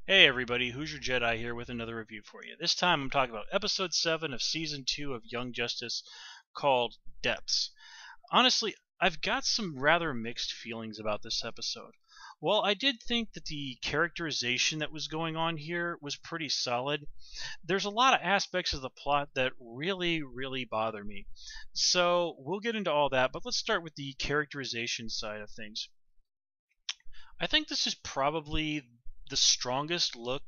Hey everybody, Who's Your Jedi here with another review for you. This time I'm talking about episode 7 of season 2 of Young Justice called Depths. Honestly, I've got some rather mixed feelings about this episode. While I did think that the characterization that was going on here was pretty solid, there's a lot of aspects of the plot that really bother me. So we'll get into all that, but let's start with the characterization side of things. I think this is probably the strongest look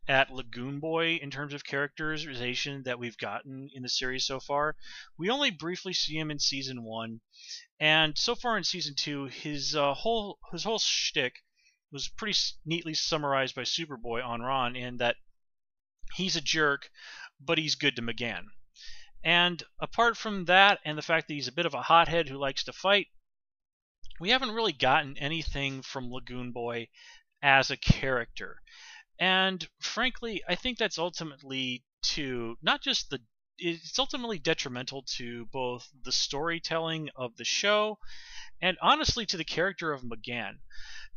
at Lagoon Boy in terms of characterization that we've gotten in the series so far. We only briefly see him in season 1, and so far in season 2, his whole shtick was pretty neatly summarized by Superboy on Ron in that he's a jerk, but he's good to McGann. And apart from that, and the fact that he's a bit of a hothead who likes to fight, we haven't really gotten anything from Lagoon Boy as a character. And frankly, I think that's ultimately to not just the it's ultimately detrimental to both the storytelling of the show and honestly to the character of McGann.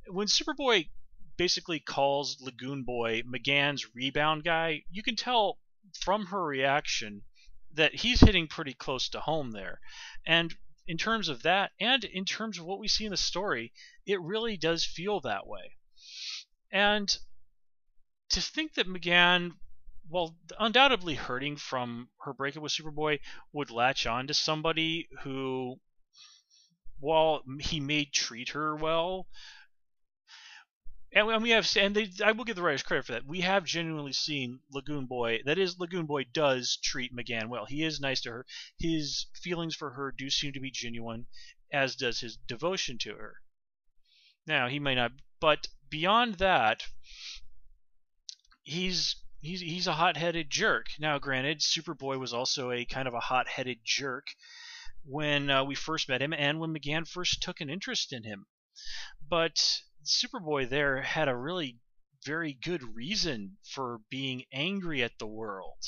When Superboy basically calls Lagoon Boy McGann's rebound guy, you can tell from her reaction that he's hitting pretty close to home there. And in terms of that, and in terms of what we see in the story, it really does feel that way. And to think that McGann, while undoubtedly hurting from her breakup with Superboy, would latch on to somebody who, while he may treat her well, and we have, and they, I will give the writers credit for that. We have genuinely seen Lagoon Boy. That is, Lagoon Boy does treat McGann well. He is nice to her. His feelings for her do seem to be genuine, as does his devotion to her. Now he may not, but beyond that, he's a hot-headed jerk. Now, granted, Superboy was also a kind of a hot-headed jerk when we first met him and when McGann first took an interest in him. But Superboy there had a really very good reason for being angry at the world.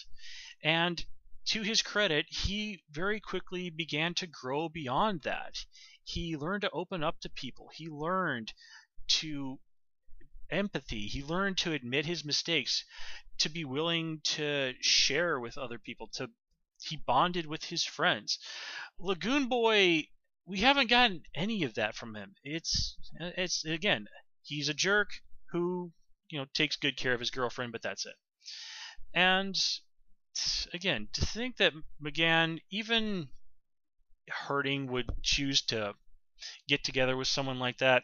And to his credit, he very quickly began to grow beyond that. He learned to open up to people. He learned to empathy. He learned to admit his mistakes, to be willing to share with other people. He bonded with his friends. Lagoon Boy, we haven't gotten any of that from him. It's again, he's a jerk who takes good care of his girlfriend, but that's it. And again, to think that McGann, even hurting, would choose to get together with someone like that,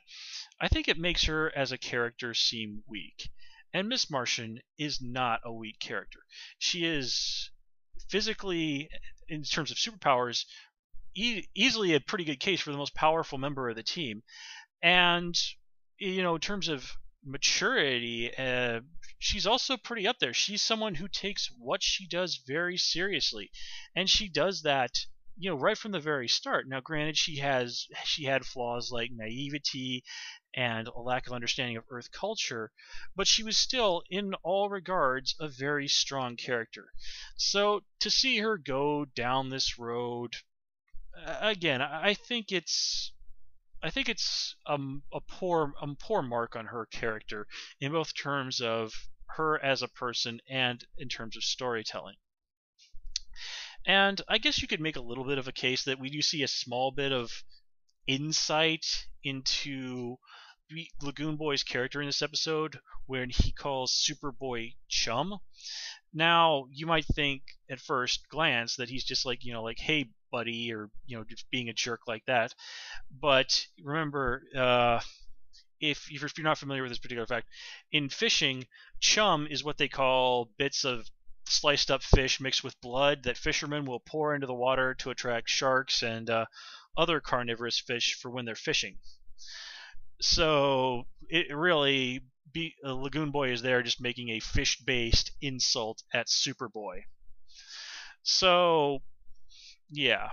I think it makes her as a character seem weak. And Miss Martian is not a weak character. She is physically, in terms of superpowers, easily a pretty good case for the most powerful member of the team. And in terms of maturity, she's also pretty up there. She's someone who takes what she does very seriously, and she does that right from the very start. Now, granted, she had flaws like naivety and a lack of understanding of Earth culture, but she was still, in all regards, a very strong character. So to see her go down this road, again, I think it's a poor mark on her character in both terms of her as a person and in terms of storytelling. And I guess you could make a little bit of a case that we do see a small bit of insight into Lagoon Boy's character in this episode when he calls Superboy chum. Now, you might think at first glance that he's just like, hey, buddy, or, just being a jerk like that. But remember, if you're not familiar with this particular fact, in fishing, chum is what they call bits of sliced up fish mixed with blood that fishermen will pour into the water to attract sharks and other carnivorous fish for when they're fishing. So it really, Lagoon Boy is there just making a fish-based insult at Superboy. So, yeah.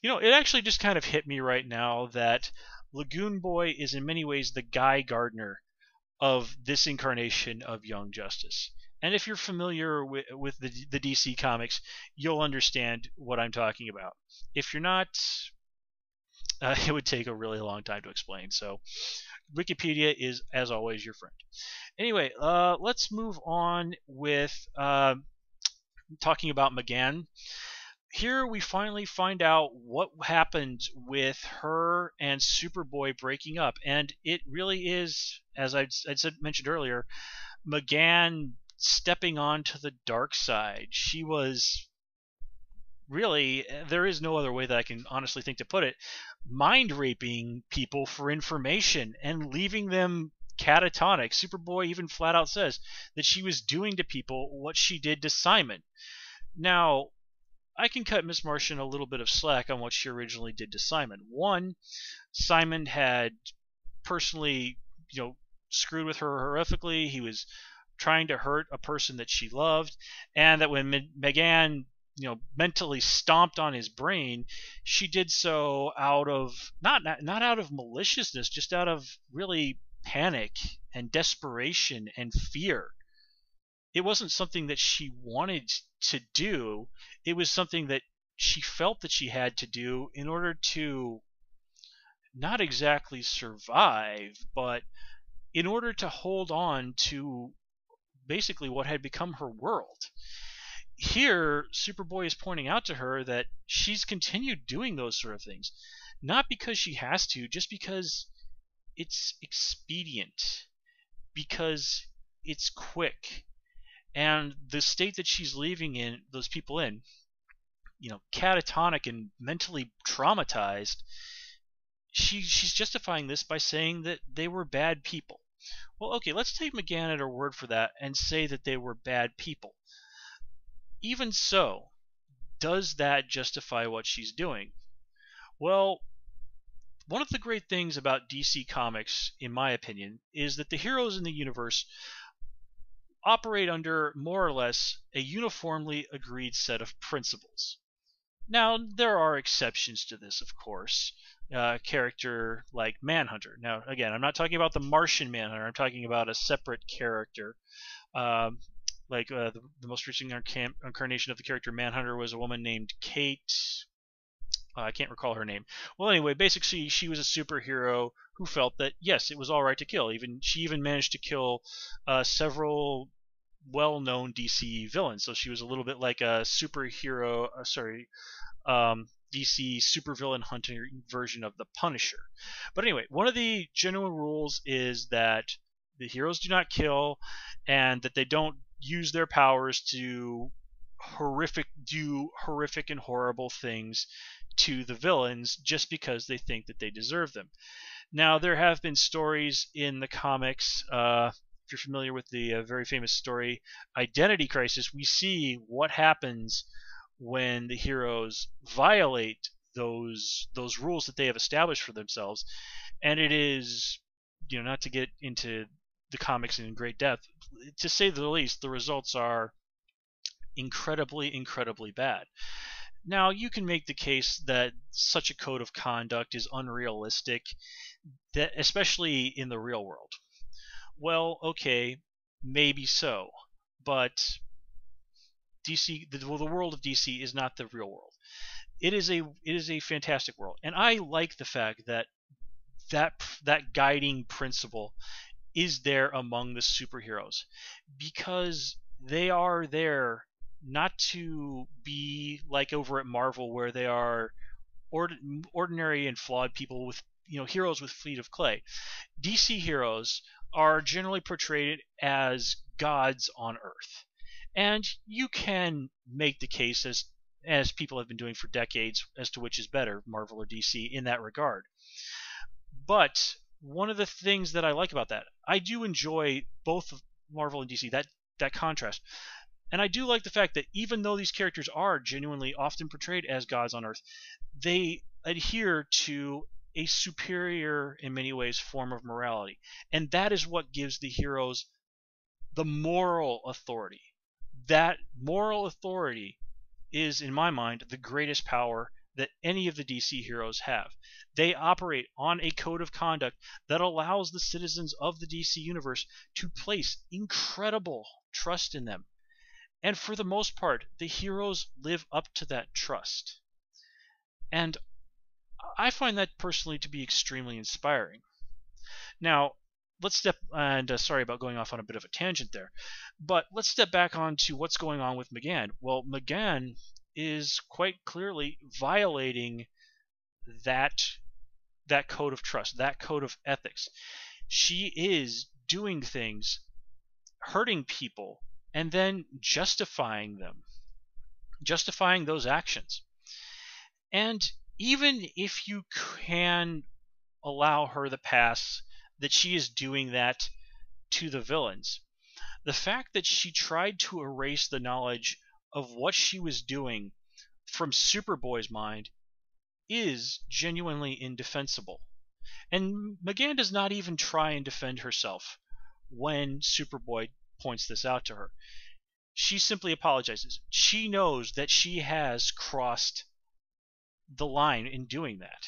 It actually just kind of hit me right now that Lagoon Boy is in many ways the Guy Gardner of this incarnation of Young Justice. And if you're familiar with the DC comics, you'll understand what I'm talking about. If you're not, it would take a really long time to explain. So Wikipedia is, as always, your friend. Anyway, let's move on with talking about M'gann. Here we finally find out what happened with her and Superboy breaking up, and it really is, as I'd mentioned earlier, M'gann stepping onto the dark side. She was really, there is no other way that I can honestly think to put it, mind raping people for information and leaving them catatonic. Superboy even flat out says that she was doing to people what she did to Simon. Now, I can cut Miss Martian a little bit of slack on what she originally did to Simon. One, Simon had personally, screwed with her horrifically. He was trying to hurt a person that she loved, and that when M'gann, mentally stomped on his brain, she did so out of not out of maliciousness, just out of really panic and desperation and fear. It wasn't something that she wanted to do. It was something that she felt that she had to do in order to not exactly survive, but in order to hold on to basically what had become her world. Here, Superboy is pointing out to her that she's continued doing those sort of things, not because she has to, just because it's expedient, because it's quick, and the state that she's leaving in those people in, catatonic and mentally traumatized, she's justifying this by saying that they were bad people. Well, okay, let's take M'gann at her word for that and say that they were bad people. Even so, does that justify what she's doing? Well, one of the great things about DC Comics, in my opinion, is that the heroes in the universe operate under more or less a uniformly agreed set of principles. Now, there are exceptions to this, of course. A character like Manhunter. Now, again, I'm not talking about the Martian Manhunter. I'm talking about a separate character. The most recent incarnation of the character Manhunter was a woman named Kate. I can't recall her name. Well, anyway, basically, she was a superhero who felt that, yes, it was all right to kill. She even managed to kill several well-known DC villains. So she was a little bit like a superhero. DC supervillain hunter version of the Punisher. But anyway, one of the general rules is that the heroes do not kill, and that they don't use their powers to do horrific and horrible things to the villains just because they think that they deserve them. Now, there have been stories in the comics. If you're familiar with the very famous story Identity Crisis, we see what happens when the heroes violate those rules that they have established for themselves. And it is, not to get into the comics in great depth, to say the least, the results are incredibly, incredibly bad. Now, you can make the case that such a code of conduct is unrealistic, that especially in the real world. Well, okay, maybe so, but DC, the world of DC is not the real world. It is a fantastic world, and I like the fact that guiding principle is there among the superheroes, because they are there not to be like over at Marvel, where they are ordinary and flawed people with heroes with feet of clay. DC heroes are generally portrayed as gods on Earth. And you can make the case, as people have been doing for decades, as to which is better, Marvel or DC, in that regard. But one of the things that I like about that, I do enjoy both Marvel and DC, that contrast. And I do like the fact that even though these characters are genuinely often portrayed as gods on Earth, they adhere to a superior, in many ways, form of morality. And that is what gives the heroes the moral authority. That moral authority is, in my mind, the greatest power that any of the DC heroes have. They operate on a code of conduct that allows the citizens of the DC universe to place incredible trust in them. And for the most part, the heroes live up to that trust. And I find that personally to be extremely inspiring. Now, let's step, and sorry about going off on a bit of a tangent there, but let's step back onto what's going on with M'gann. Well, M'gann is quite clearly violating that code of trust, that code of ethics. She is doing things, hurting people, and then justifying those actions. And even if you can allow her the pass that she is doing that to the villains, the fact that she tried to erase the knowledge of what she was doing from Superboy's mind is genuinely indefensible. And M'gann does not even try and defend herself when Superboy points this out to her. She simply apologizes. She knows that she has crossed the line in doing that.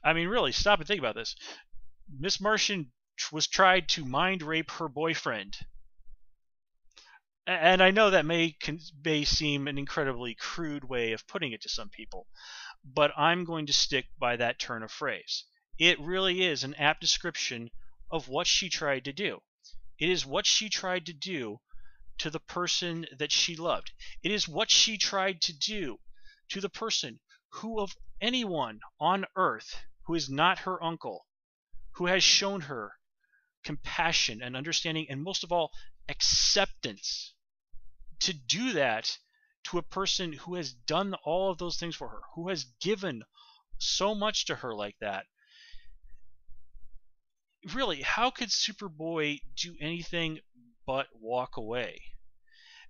I mean, really, stop and think about this. Miss Martian was tried to mind rape her boyfriend. And I know that may seem an incredibly crude way of putting it to some people, but I'm going to stick by that turn of phrase. It really is an apt description of what she tried to do. It is what she tried to do to the person that she loved. It is what she tried to do to the person who, of anyone on earth who is not her uncle, who has shown her compassion and understanding, and most of all, acceptance, to do that to a person who has done all of those things for her, who has given so much to her like that. Really, how could Superboy do anything but walk away?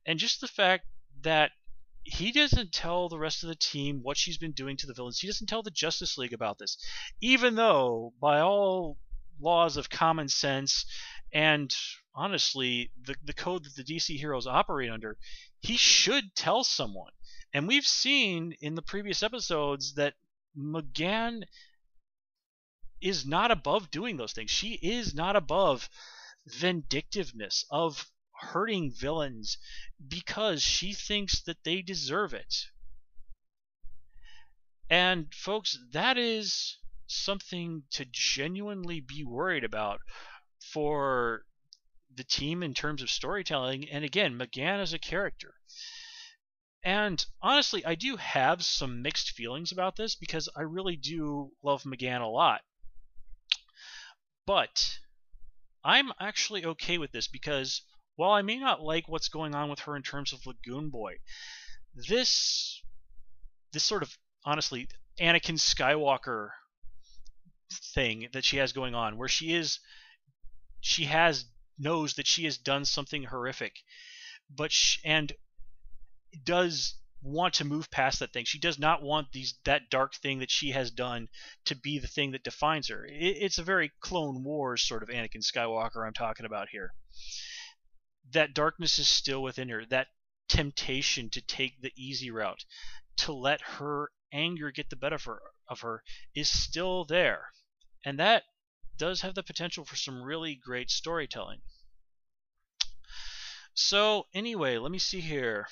And just the fact that he doesn't tell the rest of the team what she's been doing to the villains. He doesn't tell the Justice League about this, even though, by all laws of common sense and honestly the code that the DC heroes operate under, he should tell someone. And we've seen in the previous episodes that M'gann is not above doing those things. She is not above vindictiveness, of hurting villains because she thinks that they deserve it. And folks, that is something to genuinely be worried about for the team in terms of storytelling. And again, M'gann as a character. And honestly, I do have some mixed feelings about this because I really do love M'gann a lot. But I'm actually okay with this because while I may not like what's going on with her in terms of Lagoon Boy, this sort of, honestly, Anakin Skywalker thing that she has going on, where knows that she has done something horrific, but and does want to move past that thing. She does not want that dark thing that she has done to be the thing that defines her. It's a very Clone Wars sort of Anakin Skywalker I'm talking about here. That darkness is still within her. That temptation to take the easy route, to let her anger get the better of her, is still there. And that does have the potential for some really great storytelling. So anyway, let me see here.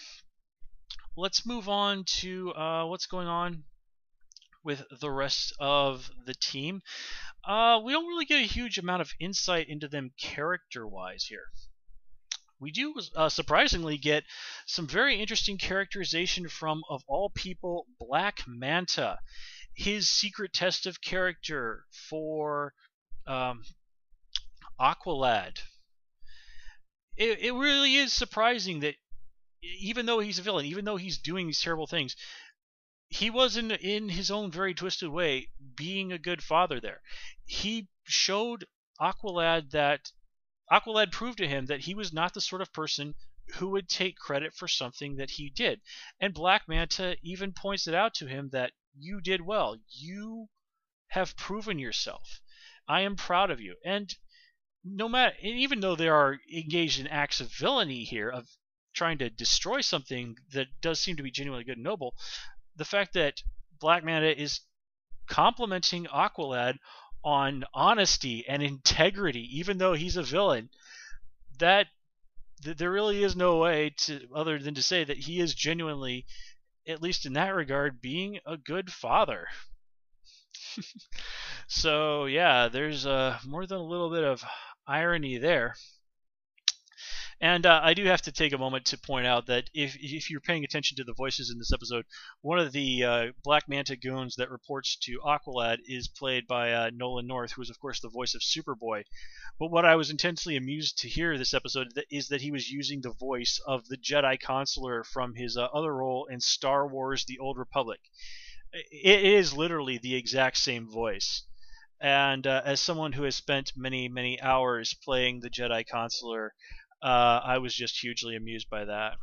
Let's move on to what's going on with the rest of the team. We don't really get a huge amount of insight into them character-wise here. We do surprisingly get some very interesting characterization from, of all people, Black Manta. His secret test of character for Aqualad. It really is surprising that even though he's a villain, even though he's doing these terrible things, he was in his own very twisted way being a good father there. He showed Aqualad that Aqualad proved to him that he was not the sort of person who would take credit for something that he did. And Black Manta even points it out to him that you did well. You have proven yourself. I am proud of you. And even though they are engaged in acts of villainy here, of trying to destroy something that does seem to be genuinely good and noble, the fact that Black Manta is complimenting Aqualad on honesty and integrity, even though he's a villain, that there really is no way other than to say that he is genuinely, at least in that regard, being a good father. So yeah, there's more than a little bit of irony there. And I do have to take a moment to point out that if you're paying attention to the voices in this episode, one of the Black Manta goons that reports to Aqualad is played by Nolan North, who is of course the voice of Superboy. But what I was intensely amused to hear this episode is that he was using the voice of the Jedi Consular from his other role in Star Wars: The Old Republic. It is literally the exact same voice. And as someone who has spent many, many hours playing the Jedi Consular, I was just hugely amused by that.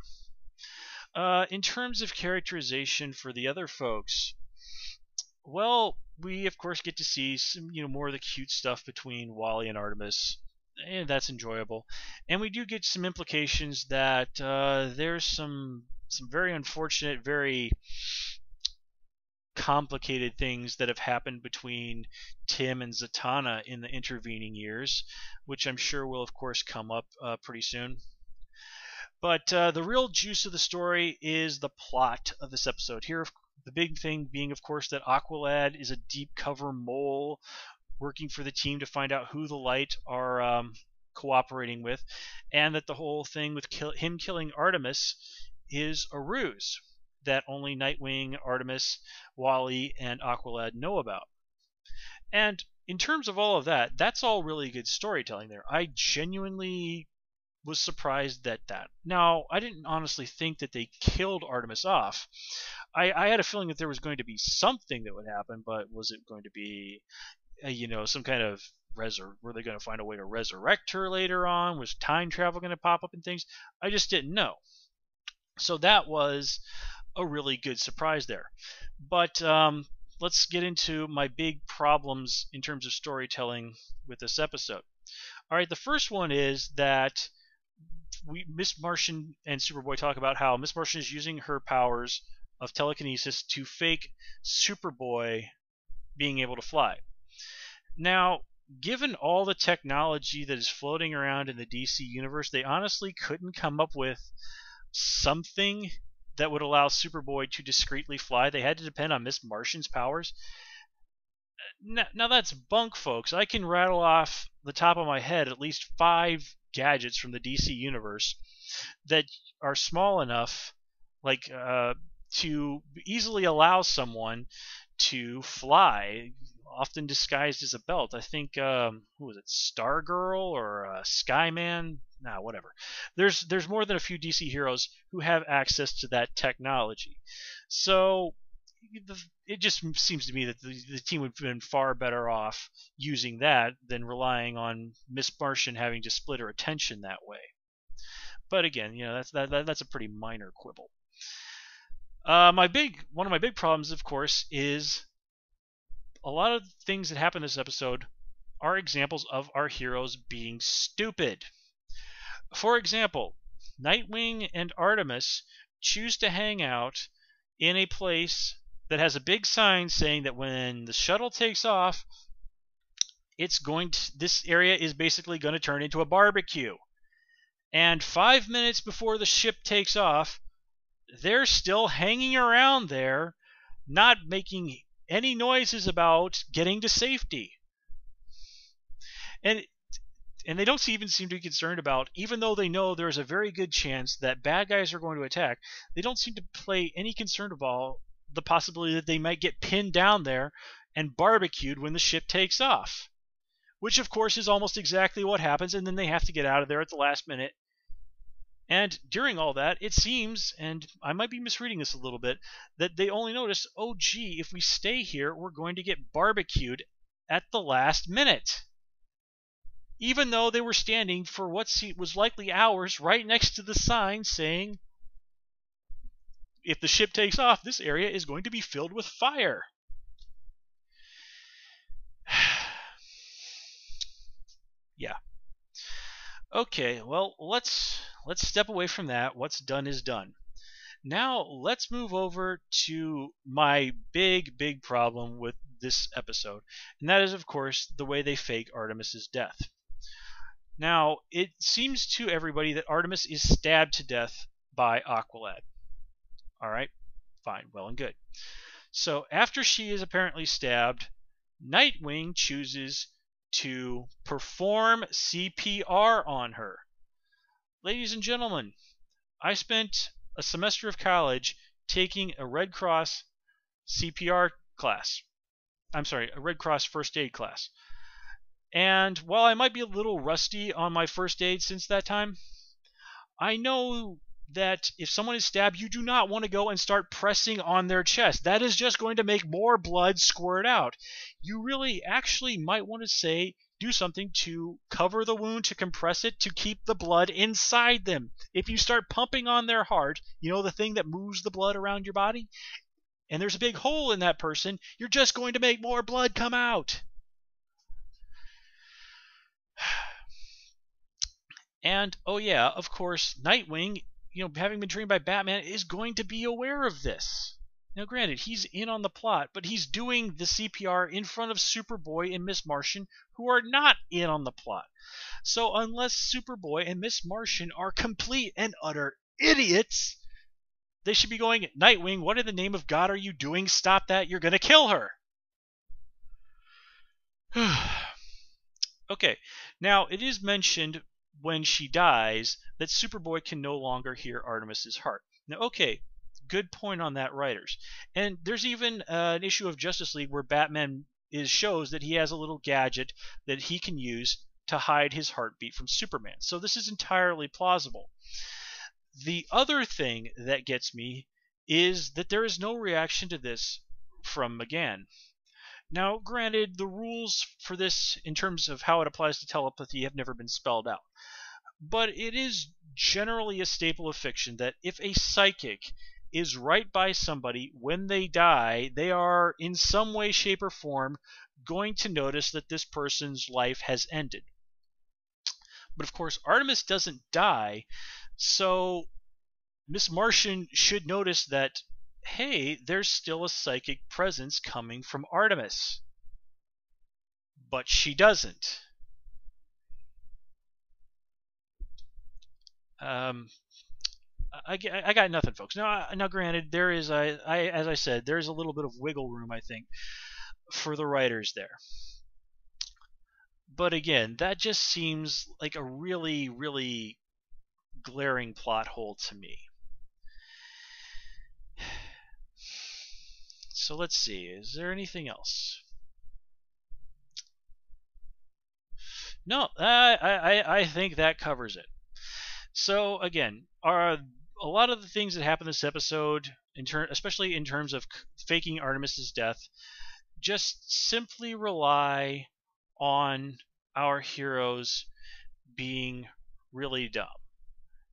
In terms of characterization for the other folks, well, we of course get to see some, more of the cute stuff between Wally and Artemis, and that's enjoyable. And we do get some implications that there's some very unfortunate, very complicated things that have happened between Tim and Zatanna in the intervening years, which I'm sure will, of course, come up pretty soon. But the real juice of the story is the plot of this episode. Here, the big thing being, of course, that Aqualad is a deep cover mole working for the team to find out who the Light are cooperating with, and that the whole thing with him killing Artemis is a ruse that only Nightwing, Artemis, Wally, and Aqualad know about. And in terms of all of that, that's all really good storytelling there. I genuinely was surprised at that. Now, I didn't honestly think that they killed Artemis off. I had a feeling that there was going to be something that would happen, but was it going to be, some kind of were they going to find a way to resurrect her later on? Was time travel going to pop up and things? I just didn't know. So that was a really good surprise there. But let's get into my big problems in terms of storytelling with this episode. All right, the first one is that Miss Martian and Superboy talk about how Miss Martian is using her powers of telekinesis to fake Superboy being able to fly. Now, given all the technology that is floating around in the DC universe, they honestly couldn't come up with something that would allow Superboy to discreetly fly. They had to depend on Miss Martian's powers. Now that's bunk, folks. I can rattle off the top of my head at least 5 gadgets from the DC universe that are small enough, like to easily allow someone to fly, often disguised as a belt. I think who was it, Stargirl or Skyman? Nah, whatever. There's more than a few DC heroes who have access to that technology. So it just seems to me that the team would have been far better off using that than relying on Miss Martian having to split her attention that way. But again, that's a pretty minor quibble. One of my big problems, of course, is a lot of things that happen in this episode are examples of our heroes being stupid. For example, Nightwing and Artemis choose to hang out in a place that has a big sign saying that when the shuttle takes off, this area is basically going to turn into a barbecue. And 5 minutes before the ship takes off, they're still hanging around there, not making any noises about getting to safety. And they don't even seem to be concerned about, even though they know there's a very good chance that bad guys are going to attack, they don't seem to play any concern about the possibility that they might get pinned down there and barbecued when the ship takes off. Which, of course, is almost exactly what happens, and then they have to get out of there at the last minute. And during all that, it seems, and I might be misreading this a little bit, that they only notice, oh gee, if we stay here, we're going to get barbecued at the last minute. Even though they were standing for what was likely hours right next to the sign saying, if the ship takes off, this area is going to be filled with fire. Yeah. Okay, well, let's step away from that. What's done is done. Now, let's move over to my big problem with this episode. And that is, of course, the way they fake Artemis's death. Now, it seems to everybody that Artemis is stabbed to death by Aqualad. Alright, fine, well and good. So, after she is apparently stabbed, Nightwing chooses to perform CPR on her. Ladies and gentlemen, I spent a semester of college taking a Red Cross CPR class. I'm sorry, a Red Cross first aid class. And while I might be a little rusty on my first aid since that time, I know that if someone is stabbed, you do not want to go and start pressing on their chest. That is just going to make more blood squirt out. You really actually might want to do something to cover the wound, to compress it, to keep the blood inside them. If you start pumping on their heart, you know, the thing that moves the blood around your body, and there's a big hole in that person, you're just going to make more blood come out. And, oh yeah, of course, Nightwing, having been trained by Batman, is going to be aware of this. Now, granted, he's in on the plot, but he's doing the CPR in front of Superboy and Miss Martian, who are not in on the plot. So unless Superboy and Miss Martian are complete and utter idiots, they should be going, Nightwing, what in the name of God are you doing? Stop that. You're going to kill her. Okay, now it is mentioned when she dies that Superboy can no longer hear Artemis's heart. Now, okay, good point on that, writers. And there's even an issue of Justice League where Batman shows that he has a little gadget that he can use to hide his heartbeat from Superman. So this is entirely plausible. The other thing that gets me is that there is no reaction to this from McGann. Now, granted, the rules for this in terms of how it applies to telepathy have never been spelled out. But it is generally a staple of fiction that if a psychic is right by somebody when they die, they are in some way, shape, or form going to notice that this person's life has ended. But of course, Artemis doesn't die, so Miss Martian should notice that, hey, there's still a psychic presence coming from Artemis. But she doesn't. I got nothing, folks. Now, granted, there is, as I said, there is a little bit of wiggle room, I think, for the writers there. But again, that just seems like a really, really glaring plot hole to me. So let's see. Is there anything else? No, I think that covers it. So again, a lot of the things that happen this episode, especially in terms of faking Artemis's death, just simply rely on our heroes being really dumb.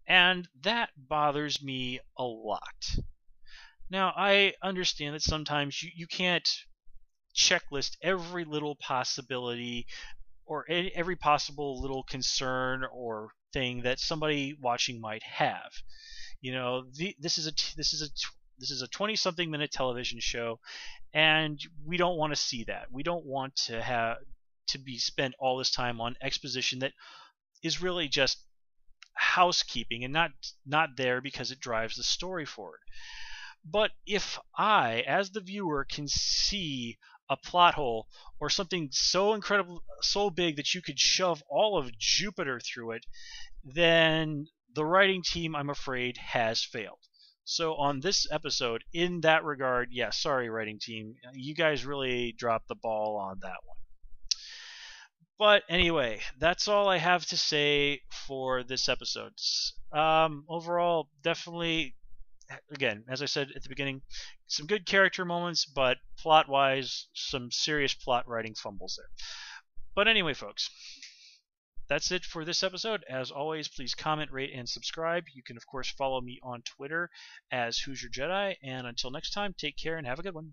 And that bothers me a lot. Now, I understand that sometimes you can't checklist every little possibility or every possible little concern or thing that somebody watching might have. This is a 20-something minute television show, and we don't want to see that. We don't want to be spent all this time on exposition that is really just housekeeping and not there because it drives the story forward. But if I, as the viewer, can see a plot hole or something so incredible, so big that you could shove all of Jupiter through it, then the writing team, I'm afraid, has failed. So on this episode, in that regard, yeah, sorry, writing team, you guys really dropped the ball on that one. But anyway, that's all I have to say for this episode. Overall, definitely, again, as I said at the beginning, some good character moments, but plot-wise, some serious plot writing fumbles there. But anyway, folks, that's it for this episode. As always, please comment, rate, and subscribe. You can, of course, follow me on Twitter as Who's Your Jedi. And until next time, take care and have a good one.